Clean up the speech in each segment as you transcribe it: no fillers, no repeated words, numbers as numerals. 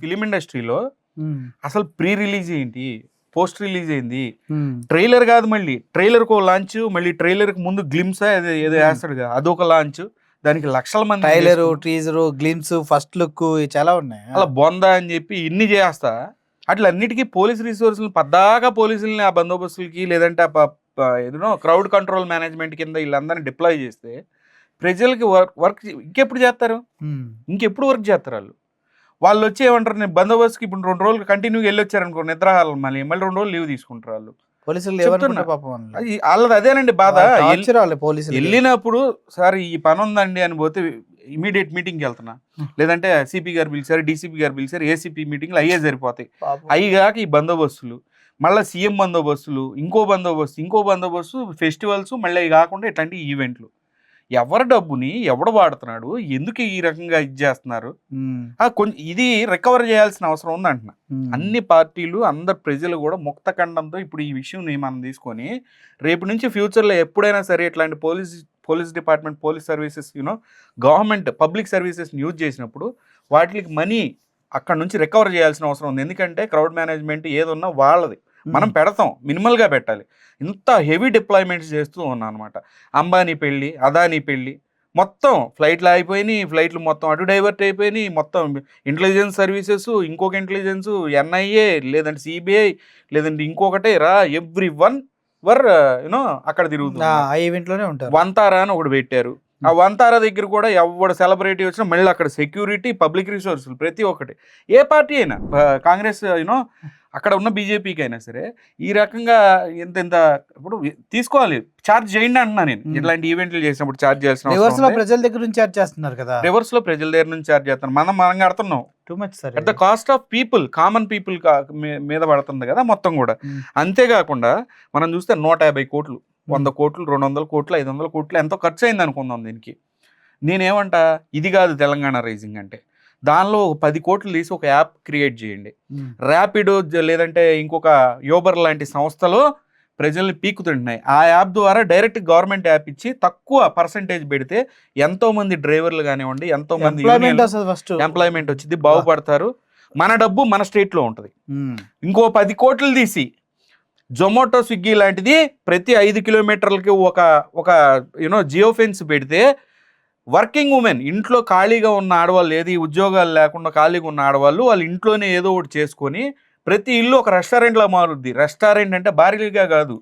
Film ఇండస్ట్రీలో అసలు pre release ఏంటి, పోస్ట్ రిలీజ్ ఏంది, ట్రైలర్ కాదు, మళ్ళీ ట్రైలర్కి ఒక లాంచ్, మళ్ళీ ట్రైలర్కి ముందు గ్లిమ్స్ ఏదో వేస్తాడు కదా అదొక లాంచ్, దానికి లక్షల మంది trailer, teaser, glimpse, first look చాలా ఉన్నాయి. అలా బొందా అని చెప్పి ఇన్ని చేస్తా అట్లా అన్నిటికీ పోలీస్ రిసోర్సులు పద్దాకా పోలీసుల్ని ఆ బందోబస్తులకి లేదంటే ఏదో క్రౌడ్ కంట్రోల్ మేనేజ్మెంట్ కింద వీళ్ళందరినీ డిప్లాయ్ చేస్తే ప్రజలకి వర్క్ ఇంకెప్పుడు చేస్తారు, ఇంకెప్పుడు వర్క్ చేస్తారు వాళ్ళు వచ్చి ఏమంటారు, నేను బందోబస్తుకి ఇప్పుడు 2 రోజులు కంటిన్యూగా వెళ్ళి వచ్చారనుకో నిద్రాహాలు, మళ్ళీ 2 రోజులు లీవ్ తీసుకుంటారు వాళ్ళు. వాళ్ళది అదేనండి బాధ. వెళ్ళినప్పుడు సార్ ఈ పని ఉందండి అని పోతే ఇమీడియట్ మీటింగ్కి వెళ్తున్నా, లేదంటే సిపి గారు పిలిచారు, డీసీపీ గారు పిలిచారు, ఏసీపీ మీటింగ్లు అయ్యే సరిపోతాయి. అయ్యాక ఈ బందోబస్తులు, మళ్ళీ సీఎం బందోబస్తులు, ఇంకో బందోబస్తు, ఫెస్టివల్స్, మళ్ళీ అవి కాకుండా ఇట్లాంటి ఈవెంట్లు. ఎవరి డబ్బుని ఎవడు వాడుతున్నాడు, ఎందుకు ఈ రకంగా ఇది చేస్తున్నారు, కొంచెం ఇది రికవర్ చేయాల్సిన అవసరం ఉంది అంటున్నా. అన్ని పార్టీలు అందరు ప్రజలు కూడా ముక్త ఖండంతో ఇప్పుడు ఈ విషయం మనం తీసుకొని రేపు నుంచి ఫ్యూచర్లో ఎప్పుడైనా సరే ఇట్లాంటి police department, police services, government public services use చేసినప్పుడు వాటికి మనీ అక్కడ నుంచి రికవర్ చేయాల్సిన అవసరం ఉంది. ఎందుకంటే క్రౌడ్ మేనేజ్మెంట్ ఏదున్నా వాళ్ళది, మనం పెడతాం, మినిమల్గా పెట్టాలి. ఇంత హెవీ డిప్లాయ్మెంట్స్ చేస్తూ ఉన్నాం అనమాట. అంబానీ పెళ్ళి, అదానీ పెళ్ళి, మొత్తం ఫ్లైట్లు అయిపోయినాయి, ఫ్లైట్లు మొత్తం అటు డైవర్ట్ అయిపోయినాయి, మొత్తం ఇంటెలిజెన్స్ సర్వీసెస్, ఇంకొక ఇంటెలిజెన్స్, ఎన్ఐఏ, లేదంటే సిబిఐ, లేదంటే ఇంకొకటే ఎవ్రీ వన్ అక్కడ తిరుగుతుంది. వంతారా అని ఒకటి పెట్టారు. ఆ వంతారా దగ్గర కూడా ఎవడు సెలబ్రిటీ వచ్చినా మళ్ళీ అక్కడ సెక్యూరిటీ, పబ్లిక్ రిసోర్సులు, ప్రతి ఒక్కటి. ఏ పార్టీ అయినా, కాంగ్రెస్ అక్కడ ఉన్న బీజేపీకి అయినా సరే ఈ రకంగా ఇంత ఇప్పుడు తీసుకోవాలి, ఛార్జ్ చేయండి అంటున్నా నేను. ఇట్లాంటి ఈవెంట్లు చేసినప్పుడు ఛార్జ్ చేయాల్సిన ప్రజల దగ్గర నుంచి ఛార్జ్ చేస్తున్నారు కదా, రివర్స్ లో ప్రజల దగ్గర నుంచి ఛార్జ్ చేస్తున్నారు. మనం కడుతున్నాం too much sir, at the cost of people, common people మీద పడుతుంది కదా మొత్తం కూడా. అంతేకాకుండా మనం చూస్తే 150 కోట్లు, 100 కోట్లు, 200 కోట్లు, 500 కోట్లు ఎంతో ఖర్చు అయింది అనుకుందాం దీనికి. నేనేమంటా, ఇది కాదు తెలంగాణ రైజింగ్ అంటే. దానిలో 10 కోట్లు తీసి ఒక యాప్ క్రియేట్ చేయండి. ర్యాపిడో లేదంటే ఇంకొక యూబర్ లాంటి సంస్థలు ప్రజల్ని పీకుతుంటున్నాయి. ఆ యాప్ ద్వారా డైరెక్ట్ గవర్నమెంట్ యాప్ ఇచ్చి తక్కువ పర్సంటేజ్ పెడితే ఎంతో మంది డ్రైవర్లు కానివ్వండి, ఎంతో మంది ఎంప్లాయ్మెంట్ వచ్చింది, బాగుపడతారు. మన డబ్బు మన స్టేట్లో ఉంటుంది. ఇంకో 10 కోట్లు తీసి జొమాటో, స్విగ్గీ లాంటిది ప్రతి 5 కిలోమీటర్లకి ఒక జియో ఫెన్స్ పెడితే వర్కింగ్ ఉమెన్, ఇంట్లో ఖాళీగా ఉన్న ఆడవాళ్ళు, ఏది ఉద్యోగాలు లేకుండా ఖాళీగా ఉన్న ఆడవాళ్ళు వాళ్ళ ఇంట్లోనే ఏదో ఒకటి చేసుకొని ప్రతి ఇల్లు ఒక రెస్టారెంట్ లా మారుద్ది. రెస్టారెంట్ అంటే భారీగా కాదు,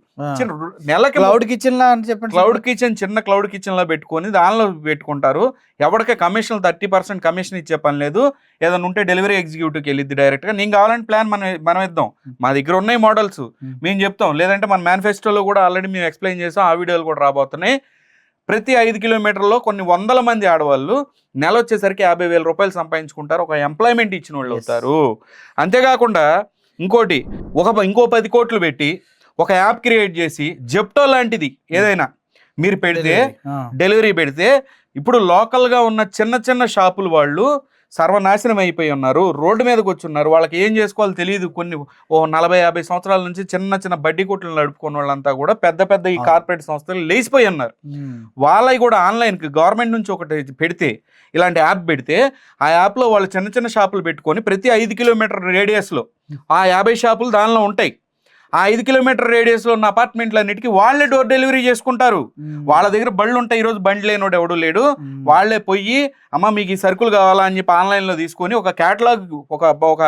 నెలకి క్లౌడ్ కిచెన్ లా అని చెప్పండి, క్లౌడ్ కిచెన్, చిన్న క్లౌడ్ కిచెన్ లా పెట్టుకొని దానిలో పెట్టుకుంటారు. ఎవరికే కమిషన్ 30% కమిషన్ ఇచ్చే పని లేదు. ఏదైనా ఉంటే డెలివరీ ఎగ్జిక్యూటివ్కి వెళ్ళిద్ది డైరెక్ట్గా. నేను కావాలంటే ప్లాన్ మనం ఇద్దాం, మా దగ్గర ఉన్నాయి మోడల్స్, మేము చెప్తాం. లేదంటే మన మేనిఫెస్టోలో కూడా ఆల్రెడీ మేము ఎక్స్ప్లెయిన్ చేసాం, ఆ వీడియోలు కూడా రాబోతున్నాయి. ప్రతి 5 కిలోమీటర్లో కొన్ని 100 మంది ఆడవాళ్ళు నెల వచ్చేసరికి 50,000 రూపాయలు సంపాదించుకుంటారు, ఒక ఎంప్లాయ్మెంట్ ఇచ్చిన వాళ్ళు అవుతారు. అంతేకాకుండా ఇంకో 10 కోట్లు పెట్టి ఒక యాప్ క్రియేట్ చేసి జెప్టో లాంటిది ఏదైనా మీరు పెడితే, డెలివరీ పెడితే, ఇప్పుడు లోకల్గా ఉన్న చిన్న షాపులు వాళ్ళు సర్వనాశనం అయిపోయి ఉన్నారు, రోడ్డు మీదకి వచ్చి ఉన్నారు. వాళ్ళకి ఏం చేసుకోవాలో తెలియదు. కొన్ని 40-50 సంవత్సరాల నుంచి చిన్న బడ్డీ కొట్లు నడుపుకున్న వాళ్ళంతా కూడా పెద్ద ఈ కార్పొరేట్ సంస్థలు లేచిపోయి ఉన్నారు. వాళ్ళవి కూడా ఆన్లైన్కి గవర్నమెంట్ నుంచి ఒకటి పెడితే, ఇలాంటి యాప్ పెడితే, ఆ యాప్లో వాళ్ళు చిన్న షాపులు పెట్టుకొని ప్రతి 5 కిలోమీటర్ రేడియస్లో ఆ 50 షాపులు దానిలో ఉంటాయి. ఆ 5 కిలోమీటర్ రేడియస్లో ఉన్న అపార్ట్మెంట్లన్నిటికీ వాళ్ళే డోర్ డెలివరీ చేసుకుంటారు. వాళ్ళ దగ్గర బళ్ళు ఉంటాయి. ఈరోజు బండి లేనోడు ఎవడు లేడు. వాళ్ళే పోయి, అమ్మ మీకు ఈ సరుకులు కావాలా అని చెప్పి ఆన్లైన్లో తీసుకొని ఒక క్యాటలాగ్, ఒక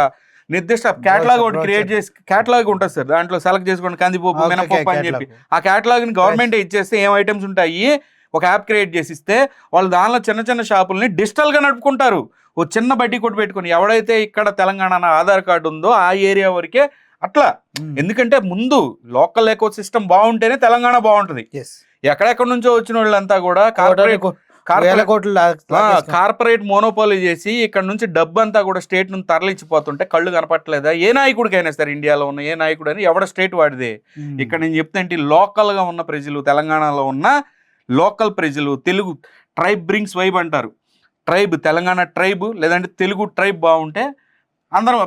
నిర్దిష్ట క్యాటలాగ్ ఒకటి క్రియేట్ చేసి, క్యాటలాగ్ ఉంటుంది సార్, దాంట్లో సెలెక్ట్ చేసుకోండి కందిపప్పు, మినపప్పు అని చెప్పి ఆ క్యాటలాగ్ని గవర్నమెంటే ఇచ్చేస్తే ఏం ఐటమ్స్ ఉంటాయి ఒక యాప్ క్రియేట్ చేసి ఇస్తే వాళ్ళు దానిలో చిన్న షాపుల్ని డిజిటల్గా నడుపుకుంటారు. ఓ చిన్న బడ్డీ కొట్టు పెట్టుకుని, ఎవడైతే ఇక్కడ తెలంగాణ ఆధార్ కార్డు ఉందో ఆ ఏరియా వరకే అట్లా. ఎందుకంటే ముందు లోకల్ ఎకో సిస్టమ్ బాగుంటేనే తెలంగాణ బాగుంటుంది. ఎక్కడెక్కడ నుంచో వచ్చిన వాళ్ళంతా కూడా కార్పొరేట్ మోనోపాలీ చేసి ఇక్కడ నుంచి డబ్బు అంతా కూడా స్టేట్ నుంచి తరలించిపోతుంటే కళ్ళు కనపట్లేదా? ఏ నాయకుడికైనా సరే, ఇండియాలో ఉన్న ఏ నాయకుడు అని ఎవడ స్టేట్ వాడిదే. ఇక్కడ నేను చెప్తాంటే లోకల్ గా ఉన్న ప్రజలు, తెలంగాణలో ఉన్న లోకల్ ప్రజలు, తెలుగు ట్రైబ్ బ్రింగ్స్ వైబ్ అంటారు. ట్రైబ్, తెలంగాణ ట్రైబ్ లేదంటే తెలుగు ట్రైబ్ బాగుంటే అందరం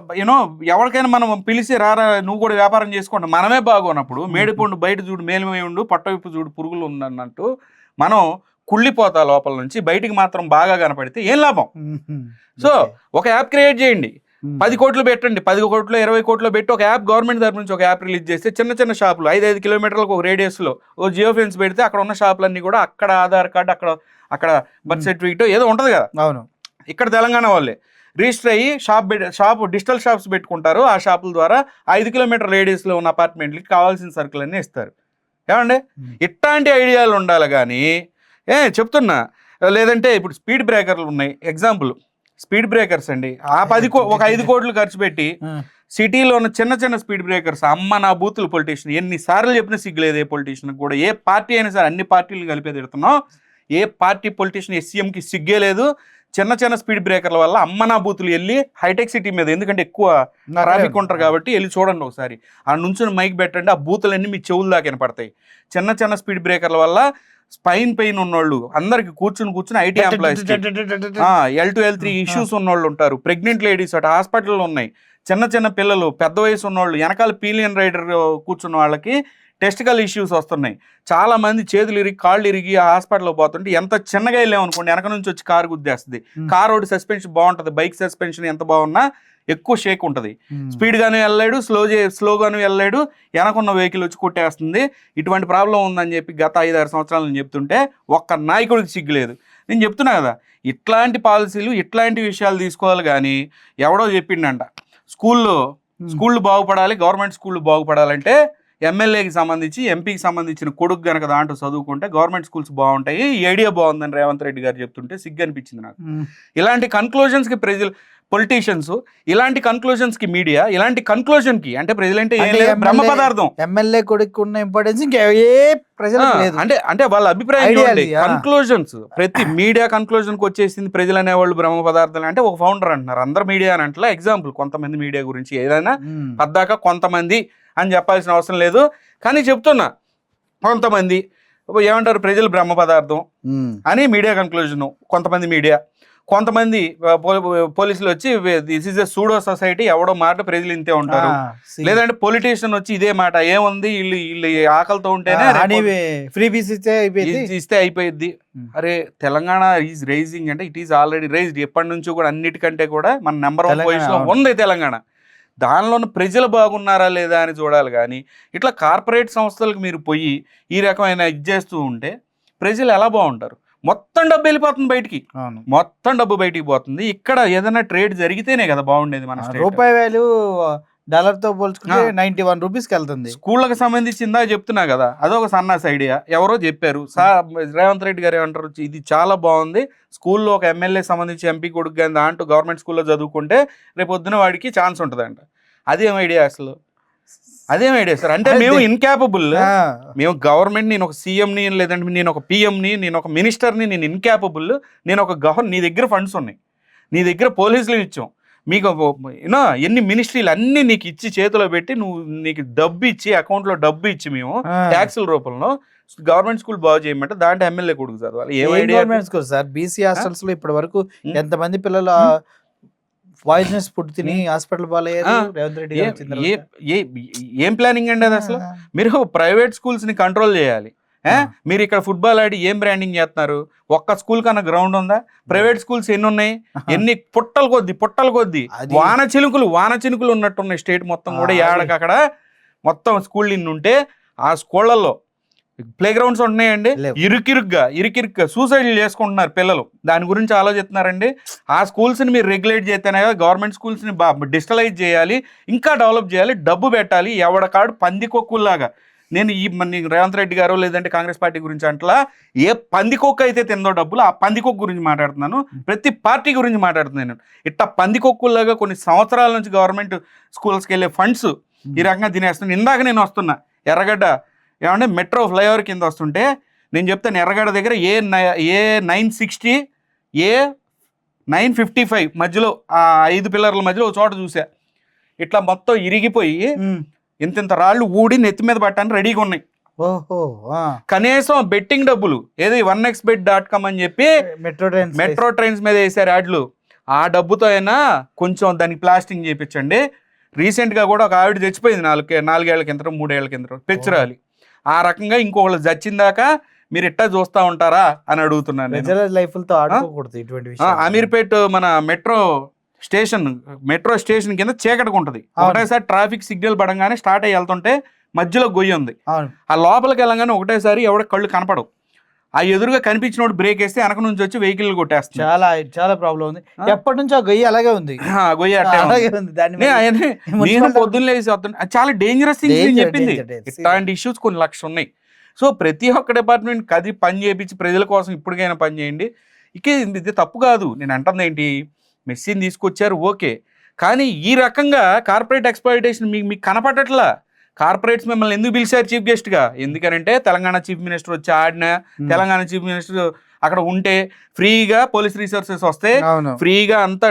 ఎవరికైనా మనం పిలిచి రారా నువ్వు కూడా వ్యాపారం చేసుకోండి. మనమే బాగున్నప్పుడు మేడిపండు బయట చూడు మేలుమై ఉండు, పట్టవిప్పు చూడు పురుగులు ఉందన్నట్టు మనం కుళ్ళిపోతా లోపల నుంచి, బయటికి మాత్రం బాగా కనపడితే ఏం లాభం? సో ఒక యాప్ క్రియేట్ చేయండి. 10 కోట్లు పెట్టండి, 10 కోట్లు 20 కోట్లు పెట్టి ఒక యాప్ గవర్నమెంట్ తరపు నుంచి ఒక యాప్ రిలీజ్ చేస్తే చిన్న చిన్న షాపులు 5 కిలోమీటర్లకు ఒక రేడియస్లో ఓ జియో ఫెన్స్ పెడితే అక్కడ ఉన్న షాపులన్నీ కూడా అక్కడ ఆధార్ కార్డు అక్కడ బర్త్ సర్టిఫికేట్ ఏదో ఉంటుంది కదా, అవును. ఇక్కడ తెలంగాణ వాళ్ళే రిజిస్టర్ అయ్యి షాప్ డిజిటల్ షాప్స్ పెట్టుకుంటారు. ఆ షాపుల ద్వారా 5 కిలోమీటర్ రేడియస్లో ఉన్న అపార్ట్మెంట్లకి కావాల్సిన సరుకులు అన్నీ ఇస్తారు. ఏమండి ఇట్లాంటి ఐడియాలు ఉండాలి కానీ చెప్తున్నా. లేదంటే ఇప్పుడు స్పీడ్ బ్రేకర్లు ఉన్నాయి, ఎగ్జాంపుల్ స్పీడ్ బ్రేకర్స్ అండి. ఒక 5 కోట్లు ఖర్చు పెట్టి సిటీలో ఉన్న చిన్న చిన్న స్పీడ్ బ్రేకర్స్ అమ్మ నా బూతులు పొలిటీషియన్ ఎన్నిసార్లు చెప్పినా సిగ్గులేదు. ఏ పొలిటీషియన్ కూడా, ఏ పార్టీ అయినా సరే అన్ని పార్టీలు కలిపే తిడుతున్నాం. ఏ పార్టీ పొలిటీషియన్ ఎస్సీఎంకి సిగ్గే లేదు. చిన్న చిన్న స్పీడ్ బ్రేకర్ల వల్ల అమ్మ నా బూతులు వెళ్ళి హైటెక్ సిటీ మీద, ఎందుకంటే ఎక్కువ ట్రాఫిక్ ఉంటారు కాబట్టి వెళ్ళి చూడండి ఒకసారి. ఆ నుంచి మైక్ పెట్టండి, ఆ బూతులన్నీ మీ చెవులు దాకా వినపడతాయి. చిన్న చిన్న స్పీడ్ బ్రేకర్ల వల్ల స్పైన్ పెయిన్ ఉన్నోళ్ళు అందరికి కూర్చుని ఐటీ ఎంప్లాయీస్ L2L3 ఇష్యూస్ ఉన్నోళ్ళు ఉంటారు. ప్రెగ్నెంట్ లేడీస్ అటు హాస్పిటల్లో ఉన్నాయి. చిన్న చిన్న పిల్లలు, పెద్ద వయసు ఉన్నోళ్ళు, వెనకాల పీలియన్ రైడర్ కూర్చున్న వాళ్ళకి టెస్టికల్ ఇష్యూస్ వస్తున్నాయి. చాలా మంది చేతులు ఇరిగి కాళ్ళు ఇరిగి ఆ హాస్పిటల్లో పోతుంటే ఎంత చిన్నగా వెళ్ళామనుకోండి వెనక నుంచి వచ్చి కారు గుద్దేస్తుంది. కారు ఒకటి సస్పెన్షన్ బాగుంటుంది, బైక్ సస్పెన్షన్ ఎంత బాగున్నా ఎక్కువ షేక్ ఉంటుంది. స్పీడ్గానే వెళ్ళలేడు, స్లోగాను వెళ్ళలేడు, వెనకున్న వెహికల్ వచ్చి కొట్టేస్తుంది. ఇటువంటి ప్రాబ్లం ఉందని చెప్పి గత 5-6 సంవత్సరాలు నేను చెప్తుంటే ఒక్క నాయకుడికి సిగ్గులేదు. నేను చెప్తున్నా కదా, ఇట్లాంటి పాలసీలు ఇట్లాంటి విషయాలు తీసుకోవాలి. కానీ ఎవడో చెప్పిండంట స్కూళ్ళు బాగుపడాలి, గవర్నమెంట్ స్కూళ్ళు బాగుపడాలంటే ఎమ్మెల్యేకి సంబంధించి ఎంపీకి సంబంధించిన కొడుకు గనక దాంట్లో చదువుకుంటే గవర్నమెంట్ స్కూల్స్ బాగుంటాయి. ఈ ఐడియా బాగుందని రేవంత్ రెడ్డి గారు చెప్తుంటే సిగ్గు అనిపించింది నాకు. ఇలాంటి కన్క్లూజన్స్కి ప్రజలు, పొలిటీషియన్స్, ఇలాంటి కన్క్లూజన్స్కి మీడియా, ఇలాంటి కన్క్లూజన్కి అంటే ప్రజలంటే బ్రహ్మ పదార్థం. ఎమ్మెల్యే కొడుకు ఉన్న ఇంపార్టెన్స్ అంటే వాళ్ళ అభిప్రాయం కన్క్లూజన్స్. ప్రతి మీడియా కన్క్లూజన్కి వచ్చేసింది ప్రజలు అనేవాళ్ళు బ్రహ్మ పదార్థాలు. అంటే ఒక ఫౌండర్ అంటున్నారు, అందరు మీడియా అని అంటలా. ఎగ్జాంపుల్ కొంతమంది మీడియా గురించి ఏదైనా పద్దాక కొంతమంది అని చెప్పాల్సిన అవసరం లేదు. కానీ చెప్తున్నా, కొంతమంది ఏమంటారు ప్రజలు బ్రహ్మ పదార్థం అని మీడియా కన్క్లూజన్. కొంతమంది పోలీసులు వచ్చి this is a pseudo society, ఎవడో మాట ప్రజలు ఇంతే ఉంటారు. లేదంటే పొలిటీషియన్ వచ్చి ఇదే మాట, ఏముంది వీళ్ళు ఆకలితో ఉంటేనే ఫ్రీ బీస్ ఇస్తే అయిపోయింది. అరే తెలంగాణ ఈజ్ రైజింగ్ అంటే ఇట్ ఈజ్ ఆల్రెడీ రైజ్డ్. ఎప్పటి నుంచో కూడా అన్నిటికంటే కూడా మన నెంబర్ 1 పొజిషన్ లో ఉంది తెలంగాణ. దానిలోని ప్రజలు బాగున్నారా లేదా అని చూడాలి. కానీ ఇట్లా కార్పొరేట్ సంస్థలకు మీరు పోయి ఈ రకమైన ఇది చేస్తూ ఉంటే ప్రజలు ఎలా బాగుంటారు? మొత్తం డబ్బు వెళ్ళిపోతుంది బయటికి, మొత్తం డబ్బు బయటికి పోతుంది. ఇక్కడ ఏదైనా ట్రేడ్ జరిగితేనే కదా బాగుండేది. మన రూపాయి వాల్యూ డాలర్ తో పోల్చుకుంటే 91 రూపీస్కి వెళ్తుంది. స్కూళ్ళకి సంబంధించిందా చెప్తున్నా కదా, అదొక సన్నాస్ ఐడియా. ఎవరో చెప్పారు, రేవంత్ రెడ్డి గారు ఏమంటారు, ఇది చాలా బాగుంది, స్కూల్లో ఒక ఎమ్మెల్యే సంబంధించి ఎంపీ కొడుకు కానీ దాంట్లో గవర్నమెంట్ స్కూల్లో చదువుకుంటే రేపు పొద్దున వాడికి ఛాన్స్ ఉంటుందంట. అదేం ఐడియా అసలు? అదేం ఐడియా సార్? అంటే మేము ఇన్క్యాపబుల్, మేము గవర్నమెంట్, నేను ఒక సీఎంని, లేదంటే నేను ఒక పిఎంని, నేను ఒక మినిస్టర్ని, నేను ఇన్క్యాపబుల్. నేను ఒక నీ దగ్గర ఫండ్స్ ఉన్నాయి, నీ దగ్గర పోలీసులు ఇచ్చాం, మీకు ఎన్ని మినిస్ట్రీలు అన్ని నీకు ఇచ్చి చేతిలో పెట్టి నీకు డబ్బు ఇచ్చి అకౌంట్లో డబ్బు ఇచ్చి మేము ట్యాక్సుల రూపంలో గవర్నమెంట్ స్కూల్ బాగు చేయమంటే దాంట్లో ఎమ్మెల్యే కొడుకు చదవాలి. Government school sir, BC hostels లో ఇప్పటి వరకు ఎంతమంది పిల్లలు పాయిజనస్ ఫుడ్ తిని హాస్పిటల్ పాలయ్యారు. రేవంత్ రెడ్డి ఏం ప్లానింగ్ అండి అది అసలు? మీరు ప్రైవేట్ స్కూల్స్ ని కంట్రోల్ చేయాలి. మీరు ఇక్కడ ఫుట్బాల్ ఆడి ఏం బ్రాండింగ్ చేస్తున్నారు? ఒక్క స్కూల్ కన్నా గ్రౌండ్ ఉందా? ప్రైవేట్ స్కూల్స్ ఎన్ని ఉన్నాయి? ఎన్ని పుట్టలు కొద్ది వాన చినుకులు ఉన్నట్టున్నాయి స్టేట్ మొత్తం కూడా. ఏడకక్కడ మొత్తం స్కూల్ ఇన్ని ఉంటే ఆ స్కూళ్ళల్లో ప్లే గ్రౌండ్స్ ఉంటున్నాయండి, ఇరుకిరుగ్గా సూసైడ్లు చేసుకుంటున్నారు పిల్లలు. దాని గురించి ఆలోచిస్తున్నారండి? ఆ స్కూల్స్ని మీరు రెగ్యులేట్ చేస్తేనే కదా, గవర్నమెంట్ స్కూల్స్ని డిజిటలైజ్ చేయాలి, ఇంకా డెవలప్ చేయాలి, డబ్బు పెట్టాలి. ఎవడకాడు పందికొక్కుల్లాగా. నేను రేవంత్ రెడ్డి గారు లేదంటే కాంగ్రెస్ పార్టీ గురించి అంటలా, ఏ పందికొక్క అయితే తిందో డబ్బులు ఆ పందికొక్క గురించి మాట్లాడుతున్నాను, ప్రతి పార్టీ గురించి మాట్లాడుతున్నాను నేను. ఇట్లా పందికొక్కుల్లాగా కొన్ని సంవత్సరాల నుంచి గవర్నమెంట్ స్కూల్స్కి వెళ్ళే ఫండ్స్ ఈ రకంగా తినేస్తున్నాను. ఇందాక నేను వస్తున్నా ఎర్రగడ్డ ఏమంటే మెట్రో ఫ్లైఓవర్ కింద వస్తుంటే నేను చెప్తాను, ఎర్రగడ్డ దగ్గర A960 A955 మధ్యలో ఆ 5 పిల్లర్ల మధ్యలో ఒక చోట చూసా, ఇట్లా మొత్తం ఇరిగిపోయి ఇంత రాళ్ళు ఊడి నెత్తి మీద పట్టడానికి రెడీగా ఉన్నాయి. కనీసం బెట్టింగ్ డబ్బులు ఏదో 1xbet.com అని చెప్పి మెట్రో ట్రైన్స్ మీద వేసారు యాడ్లు. ఆ డబ్బుతో అయినా కొంచెం దానికి ప్లాస్టింగ్ చేయించండి. రీసెంట్గా కూడా ఒక ఆవిడ చచ్చిపోయింది 4 ఏళ్ల కింద 3 ఏళ్ల కింద పెచ్చురాలి. ఆ రకంగా ఇంకొకళ్ళు చచ్చిందాకా మీరు ఎట్టా చూస్తా ఉంటారా అని అడుగుతున్నాను. లైఫ్లతో ఆడుకోకూడదు ఇటువంటి విషయం. అమీర్పేట్ మన మెట్రో స్టేషన్ మెట్రో స్టేషన్ కింద చీకటిగా ఉంటుంది. ఒకటేసారి ట్రాఫిక్ సిగ్నల్ పడంగానే స్టార్ట్ అయ్యి వెళ్తుంటే మధ్యలో గొయ్యి ఉంది. అవును. ఆ లోపలికి వెళ్ళగానే ఒకటేసారి ఎవడ కళ్ళు కనపడవు. ఆ ఎదురుగా కనిపించినోడు బ్రేక్ వేస్తే వెనక నుంచి వచ్చి వెహికల్ కొట్టేస్తుంది. చాలా చాలా ప్రాబ్లం ఉంది. ఎప్పటి నుంచో ఆ గొయ్యి అలాగే ఉంది. గొయ్యి అట్టే అలాగే ఉంది. దాని మీద నేను పొద్దున్న లేసి వస్తాను. అది చాలా డేంజరస్ థింగ్స్ నేను చెప్పింది. ఇట్లాంటి ఇష్యూస్ కొన్ని లక్షలు ఉన్నాయి. సో ప్రతి ఒక్క డిపార్ట్మెంట్ కది పని చేయించి ప్రజల కోసం ఇప్పటికైనా పని చేయండి. ఇక ఇది తప్పు కాదు. నేను అంటుంది ఏంటి, మెస్సీని తీసుకొచ్చారు ఓకే, కానీ ఈ రకంగా కార్పొరేట్ ఎక్స్‌ప్లాయిటేషన్ మీకు కనపడట్లా. కార్పొరేట్స్ మిమ్మల్ని ఎందుకు పిలిచారు చీఫ్ గెస్ట్ గా? ఎందుకనంటే తెలంగాణ చీఫ్ మినిస్టర్ వచ్చి ఆడిన, తెలంగాణ చీఫ్ మినిస్టర్ అక్కడ ఉంటే ఫ్రీగా పోలీస్ రిసోర్సెస్ వస్తే, ఫ్రీగా అంతా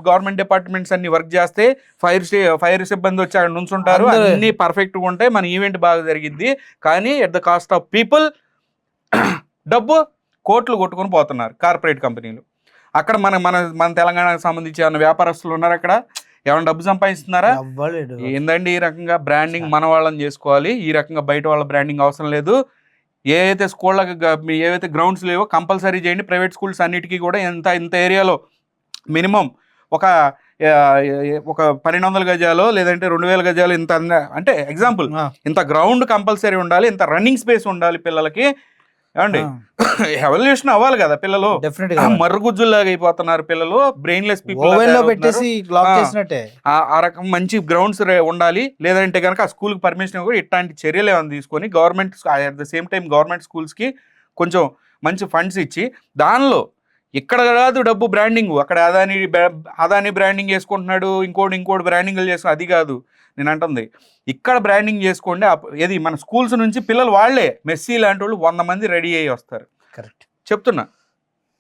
గవర్నమెంట్ డిపార్ట్మెంట్స్ అన్ని వర్క్ చేస్తే, ఫైర్ సిబ్బంది వచ్చి అక్కడ నుంచుంటారు, అన్ని పర్ఫెక్ట్ గా ఉంటాయి, మన ఈవెంట్ బాగా జరిగింది. కానీ at the cost of people డబ్బు కోట్లు కొట్టుకొని పోతున్నారు కార్పొరేట్ కంపెనీలు. అక్కడ మన మన మన తెలంగాణకు సంబంధించి ఏమైనా వ్యాపారస్తులు ఉన్నారు అక్కడ? ఏమైనా డబ్బు సంపాదిస్తున్నారా? ఏందండి ఈ రకంగా బ్రాండింగ్ మన వాళ్ళని చేసుకోవాలి, ఈ రకంగా బయట వాళ్ళ బ్రాండింగ్ అవసరం లేదు. ఏవైతే స్కూళ్ళకి ఏవైతే గ్రౌండ్స్ లేవో కంపల్సరీ చేయండి. ప్రైవేట్ స్కూల్స్ అన్నిటికీ కూడా ఇంత ఏరియాలో మినిమం ఒక 1200 గజాలు లేదంటే 2000 గజాలు ఇంత అంటే ఎగ్జాంపుల్ ఇంత గ్రౌండ్ కంపల్సరీ ఉండాలి, ఇంత రన్నింగ్ స్పేస్ ఉండాలి పిల్లలకి. ఏమండి ఎవల్యూషన్ అవ్వాలి కదా పిల్లలు. మరుగుజ్జులాగా అయిపోతున్నారు పిల్లలు, బ్రెయిన్లెస్ పీపుల్. ఆ రకం మంచి గ్రౌండ్స్ ఉండాలి. లేదంటే కనుక ఆ స్కూల్కి పర్మిషన్ కూడా ఇట్లాంటి చర్యలు ఏమైనా తీసుకొని government at the same time government స్కూల్స్కి కొంచెం మంచి ఫండ్స్ ఇచ్చి, దానిలో ఇక్కడ కాదు డబ్బు బ్రాండింగ్, అక్కడ అదాని బ్రాండింగ్ చేసుకుంటున్నాడు, ఇంకోటి బ్రాండింగ్లు చేసుకుని, అది కాదు నేను అంటుంది. ఇక్కడ బ్రాండింగ్ చేసుకోండి. ఏది మన స్కూల్స్ నుంచి పిల్లలు వాళ్ళే మెస్సీ లాంటి వాళ్ళు 100 మంది రెడీ అయ్యి వస్తారు. కరెక్ట్ చెప్తున్నా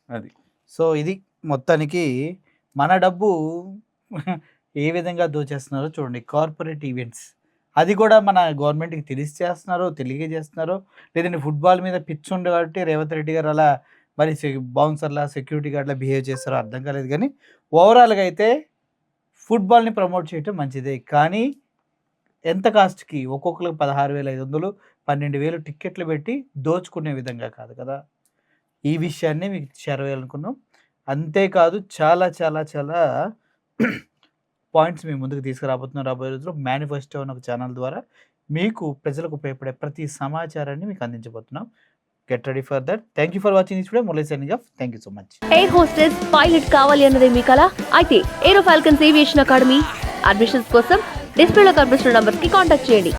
అది. సో ఇది మొత్తానికి మన డబ్బు ఏ విధంగా దోచేస్తున్నారో చూడండి. కార్పొరేట్ ఈవెంట్స్ అది కూడా మన గవర్నమెంట్కి తెలియజేస్తున్నారో తెలియజేస్తున్నారో, లేదంటే ఫుట్బాల్ మీద పిచ్ ఉంది కాబట్టి రేవంత్ రెడ్డి గారు అలా మరి బౌన్సర్లా సెక్యూరిటీ గార్డ్లా బిహేవ్ చేస్తారో అర్థం కాలేదు. కానీ ఓవరాల్గా అయితే ఫుట్బాల్ని ప్రమోట్ చేయటం మంచిదే, కానీ ఎంత కాస్ట్కి ఒక్కొక్కరికి 16,500 12,000 టిక్కెట్లు పెట్టి దోచుకునే విధంగా కాదు కదా. ఈ విషయాన్ని మీకు చేరవేయాలనుకున్నాం. అంతేకాదు చాలా చాలా చాలా పాయింట్స్ మీ ముందుకు తీసుకురాబోతున్నాం రాబోయే రోజుల్లో. మేనిఫెస్టో అనే ఒక ఛానల్ ద్వారా మీకు ప్రజలకు ఉపయోగపడే ప్రతి సమాచారాన్ని మీకు అందించబోతున్నాం. Get ready for that. Thank you for watching this video. Murali signing off. Thank you so much. Air hostess pilot కావాలి అన్నదే మీ కల అయితే Aero Falcons Aviation Academy admissions కోసం డిస్ప్లేలో కనిపిస్తున్న నంబర్కి కాంటాక్ట్ చేయండి.